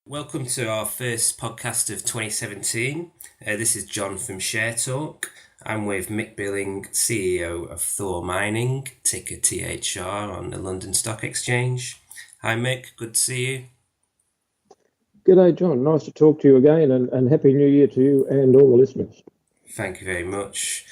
Welcome to our first podcast of 2017. This is John from Share Talk. I'm with Mick Billing, CEO of Thor Mining, ticker THR on the London Stock Exchange. Hi Mick, good to see you. G'day, John. Nice to talk to you again, and Happy New Year to you and all the listeners. Thank you very much.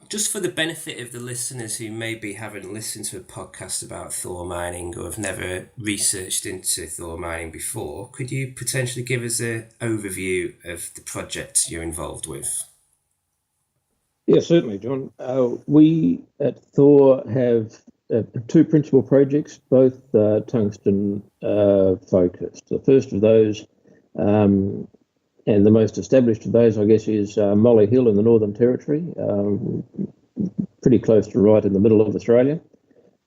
Just for the benefit of the listeners who maybe haven't listened to a podcast about Thor Mining or have never researched into Thor Mining before, could you potentially give us an overview of the project you're involved with? Yeah, certainly, John. We at Thor have two principal projects, both tungsten focused. The first of those, and the most established of those, I guess, is Molyhill in the Northern Territory, pretty close to right in the middle of Australia,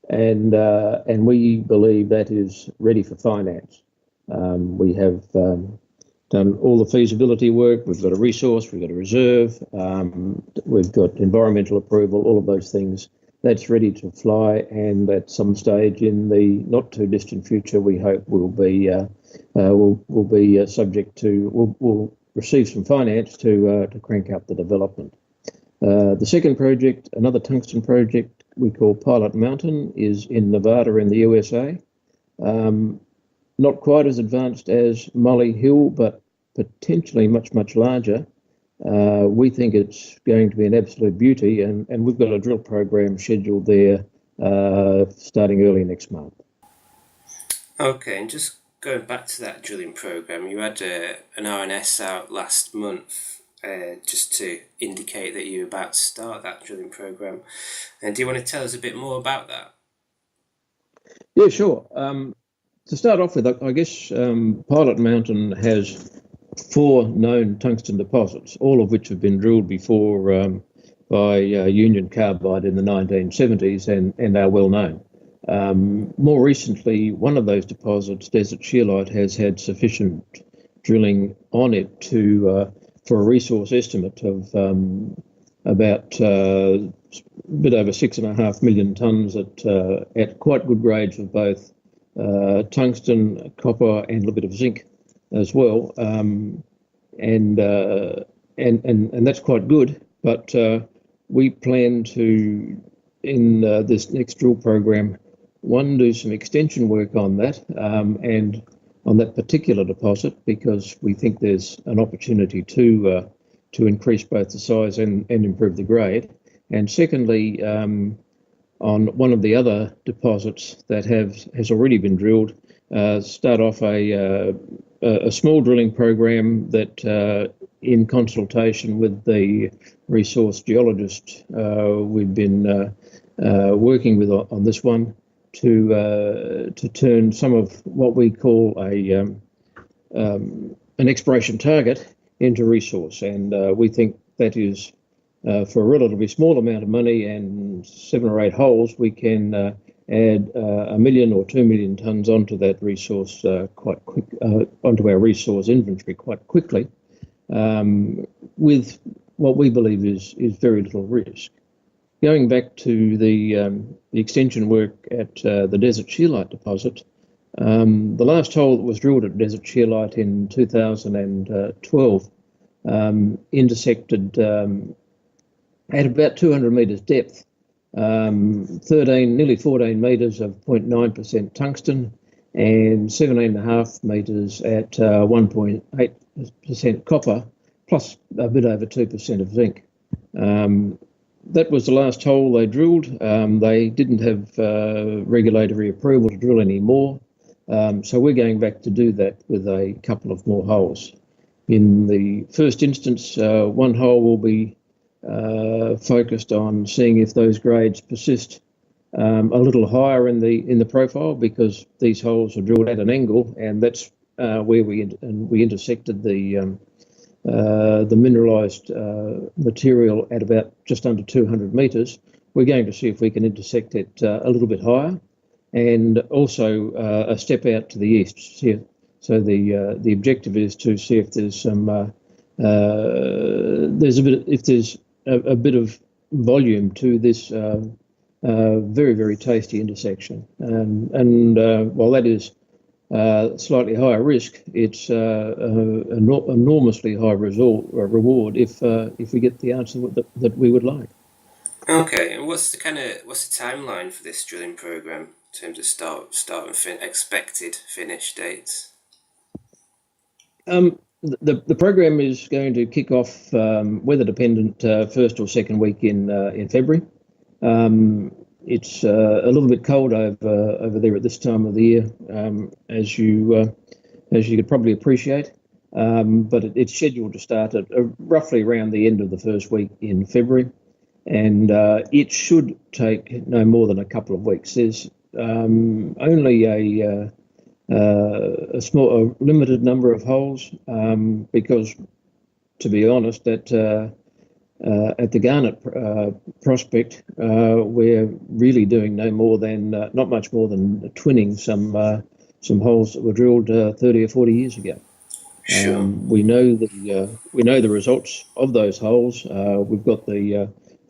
and we believe that is ready for finance. We have done all the feasibility work. We've got a resource, we've got a reserve, we've got environmental approval, all of those things. That's ready to fly, and at some stage in the not too distant future, we hope will be subject to we'll receive some finance to crank up the development. The second project, another tungsten project we call Pilot Mountain, is in Nevada in the USA. Not quite as advanced as Molyhill, but potentially much larger. We think it's going to be an absolute beauty, and we've got a drill program scheduled there starting early next month. Okay, and just going back to that drilling program, you had an RNS out last month just to indicate that you're about to start that drilling program. And do you want to tell us a bit more about that? Yeah, sure. To start off with, I guess Pilot Mountain has 4 known tungsten deposits, all of which have been drilled before by Union Carbide in the 1970s and are well known. More recently, one of those deposits, Desert Scheelite, has had sufficient drilling on it for a resource estimate of about a bit over 6.5 million tonnes at quite good grades of both tungsten, copper, and a little bit of zinc as well, and that's quite good. But we plan to, in this next drill program, do some extension work on that and on that particular deposit, because we think there's an opportunity to increase both the size and improve the grade. And secondly, on one of the other deposits that has already been drilled, start off a small drilling program that, in consultation with the resource geologist we've been working with on this one, to turn some of what we call an exploration target into resource. And we think that is, for a relatively small amount of money and 7 or 8 holes, we can add 1 million or 2 million tonnes onto that resource onto our resource inventory quite quickly, with what we believe is very little risk. Going back to the extension work at the Desert Scheelite deposit, the last hole that was drilled at Desert Scheelite in 2012 intersected at about 200 metres depth, nearly 14 metres of 0.9% tungsten and 17.5 metres at 1.8% copper, plus a bit over 2% of zinc. That was the last hole they drilled. They didn't have regulatory approval to drill any more, so we're going back to do that with a couple of more holes. In the first instance, one hole will be focused on seeing if those grades persist a little higher in the profile, because these holes are drilled at an angle, and that's where we intersected the mineralised material at about just under 200 metres. We're going to see if we can intersect it a little bit higher, and also a step out to the east. So the objective is to see if there's a bit of volume to this very tasty intersection. And while that is slightly higher risk, it's enormously high reward if we get the answer that we would like. Okay, and what's the timeline for this drilling program in terms of start and expected finish dates? The program is going to kick off weather dependent first or second week in February. It's a little bit cold over there at this time of the year, as you could probably appreciate. But it's scheduled to start at roughly around the end of the first week in February, and it should take no more than a couple of weeks. There's only a limited number of holes, because, to be honest, at the Garnet prospect, we're really doing no more than not much more than twinning some holes that were drilled 30 or 40 years ago. Sure. We know the results of those holes. We've got the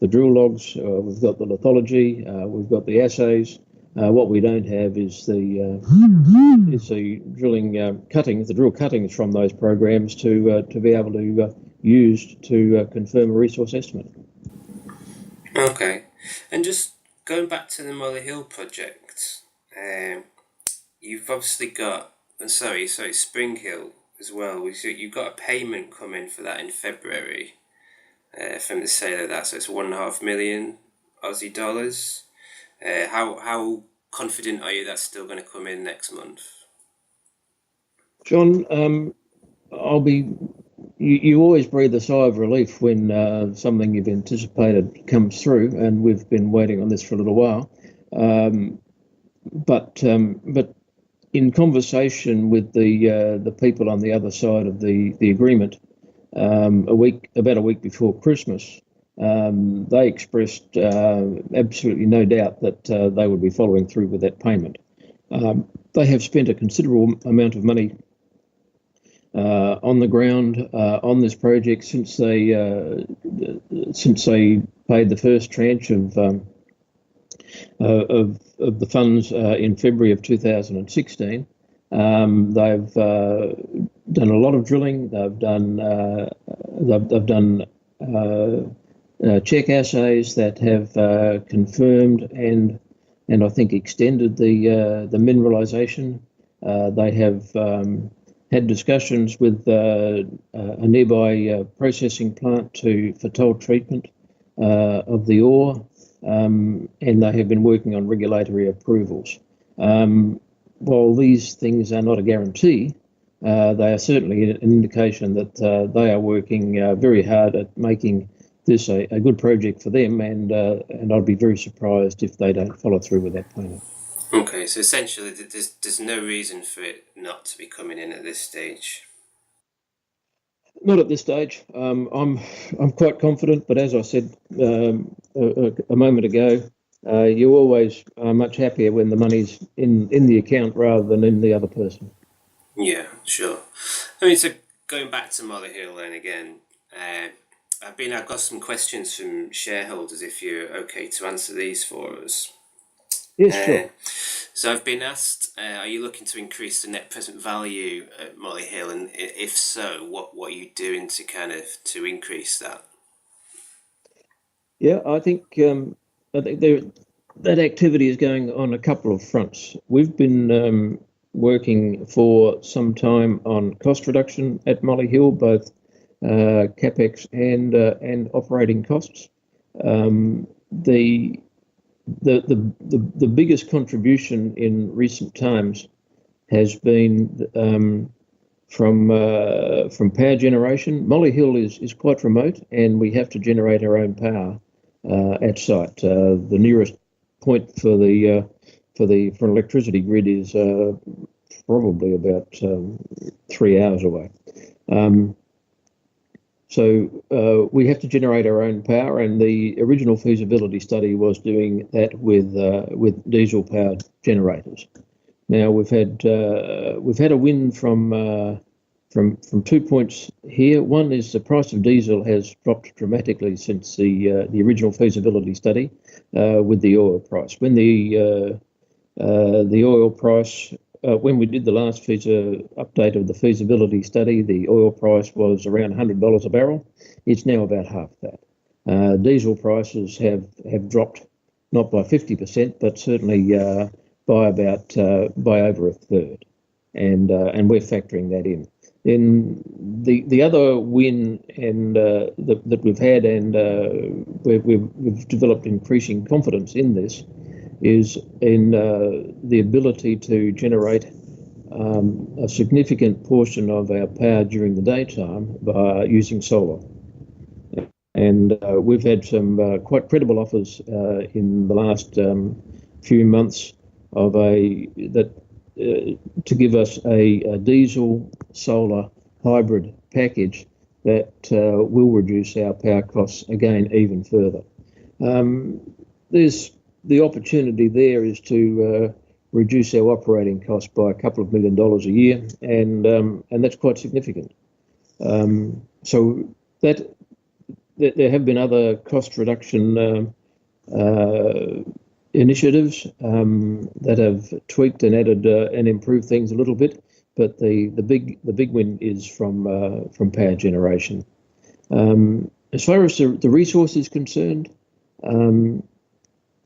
drill logs. We've got the lithology. We've got the assays. What we don't have is the drill cuttings from those programs to be able to use to confirm a resource estimate. Okay, and just going back to the Molyhill project, you've obviously got, Spring Hill as well. You've got a payment coming for that in February from the sale of that, so it's 1.5 million Aussie dollars. How confident are you that's still going to come in next month? John, you always breathe a sigh of relief when something you've anticipated comes through, and we've been waiting on this for a little while. But in conversation with the people on the other side of the agreement, about a week before Christmas, they expressed absolutely no doubt that they would be following through with that payment. They have spent a considerable amount of money on the ground on this project since they paid the first tranche of the funds in February of 2016. They've done a lot of drilling. They've done check assays that have confirmed and I think extended the mineralisation. They have had discussions with a nearby processing plant for toll treatment of the ore, and they have been working on regulatory approvals. While these things are not a guarantee, they are certainly an indication that they are working very hard at making this a good project for them, and I'd be very surprised if they don't follow through with that plan. Okay, so essentially there's no reason for it not to be coming in at this stage. Not at this stage. I'm quite confident, but as I said a moment ago, you always are much happier when the money's in the account rather than in the other person. Yeah, sure. I mean, so going back to Molyhill then again, I've got some questions from shareholders, if you're okay to answer these for us. Yes, sure. So I've been asked, are you looking to increase the net present value at Molyhill, and if so, what are you doing to increase that? Yeah, I think that activity is going on a couple of fronts. We've been working for some time on cost reduction at Molyhill, both capex and operating costs. The biggest contribution in recent times has been from power generation. Molyhill is quite remote, and we have to generate our own power at site. The nearest point for an electricity grid is probably about 3 hours away. So we have to generate our own power, and the original feasibility study was doing that with diesel-powered generators. Now we've had a win from 2 points here. One is the price of diesel has dropped dramatically since the original feasibility study with the oil price. When the oil price when we did the last update of the feasibility study, the oil price was around $100 a barrel. It's now about half that. Diesel prices have dropped, not by 50%, but certainly by over a third, and we're factoring that in. Then the other win that we've had, and we've developed increasing confidence in this, is in the ability to generate a significant portion of our power during the daytime by using solar. And we've had some quite credible offers in the last few months to give us a diesel solar hybrid package that will reduce our power costs again even further. There's the opportunity there is to reduce our operating costs by a couple of $1 million a year, and that's quite significant. So that there have been other cost reduction initiatives that have tweaked and added and improved things a little bit, but the big win is from power generation. As far as the resource is concerned,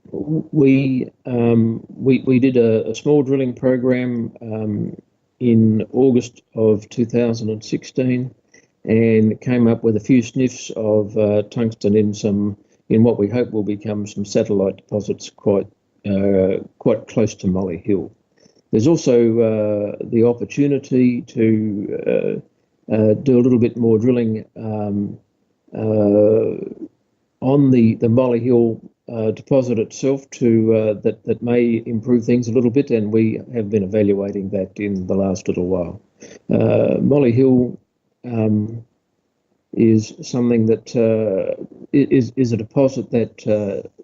we did a small drilling program in August of 2016 and came up with a few sniffs of tungsten in what we hope will become some satellite deposits quite close to Molyhill. There's also the opportunity to do a little bit more drilling on the Molyhill deposit itself that may improve things a little bit, and we have been evaluating that in the last little while. Molyhill is something that is a deposit that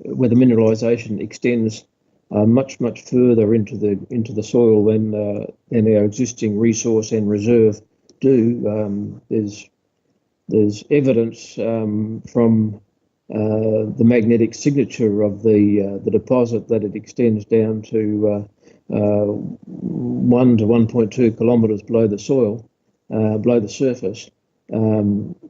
where the mineralisation extends much further into the soil than our existing resource and reserve do. There's evidence from the magnetic signature of the deposit that it extends down to 1 to 1.2 kilometres below the soil, below the surface.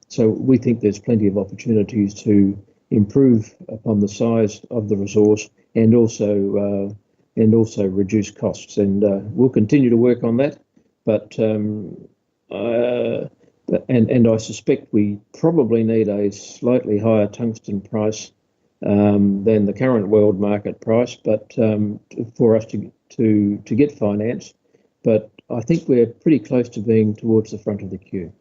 So we think there's plenty of opportunities to improve upon the size of the resource and also reduce costs. And we'll continue to work on that. But I suspect we probably need a slightly higher tungsten price than the current world market price, but for us to get finance. But I think we're pretty close to being towards the front of the queue.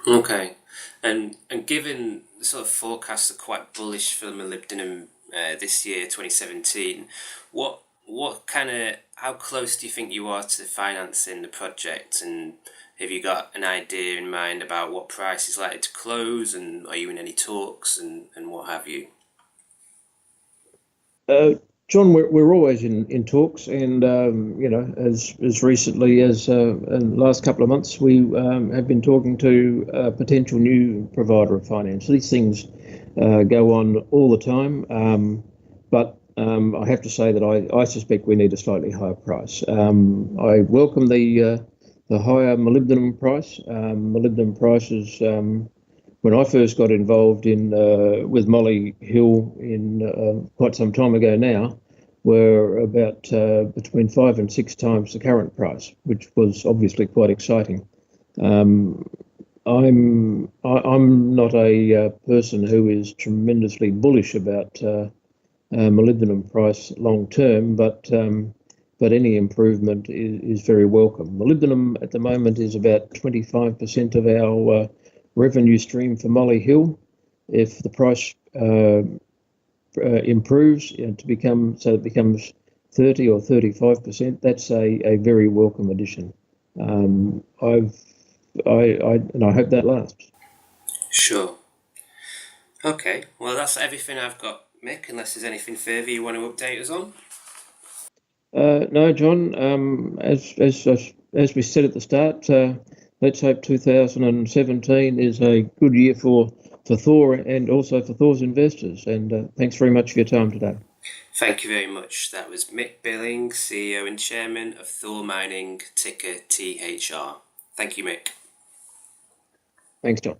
Okay, and given the sort of forecasts are quite bullish for molybdenum this year, 2017, how close do you think you are to financing the project, and have you got an idea in mind about what price is likely to close, and are you in any talks and what have you? John, we're always in talks, and as recently as in the last couple of months, we have been talking to a potential new provider of finance. These things go on all the time, but I have to say that I suspect we need a slightly higher price. I welcome the higher molybdenum price. Molybdenum prices, when I first got involved with Molyhill in quite some time ago now, were about between 5 and 6 times the current price, which was obviously quite exciting. I'm not a person who is tremendously bullish about molybdenum price long term, but any improvement is very welcome. Molybdenum at the moment is about 25% of our revenue stream for Molyhill. If the price improves it becomes 30 or 35%, that's a very welcome addition. And I hope that lasts. Sure. Okay, well that's everything I've got, Mick, unless there's anything further you want to update us on. No, John, as we said at the start, let's hope 2017 is a good year for Thor and also for Thor's investors. And thanks very much for your time today. Thank you very much. That was Mick Billing, CEO and Chairman of Thor Mining, ticker THR. Thank you, Mick. Thanks, John.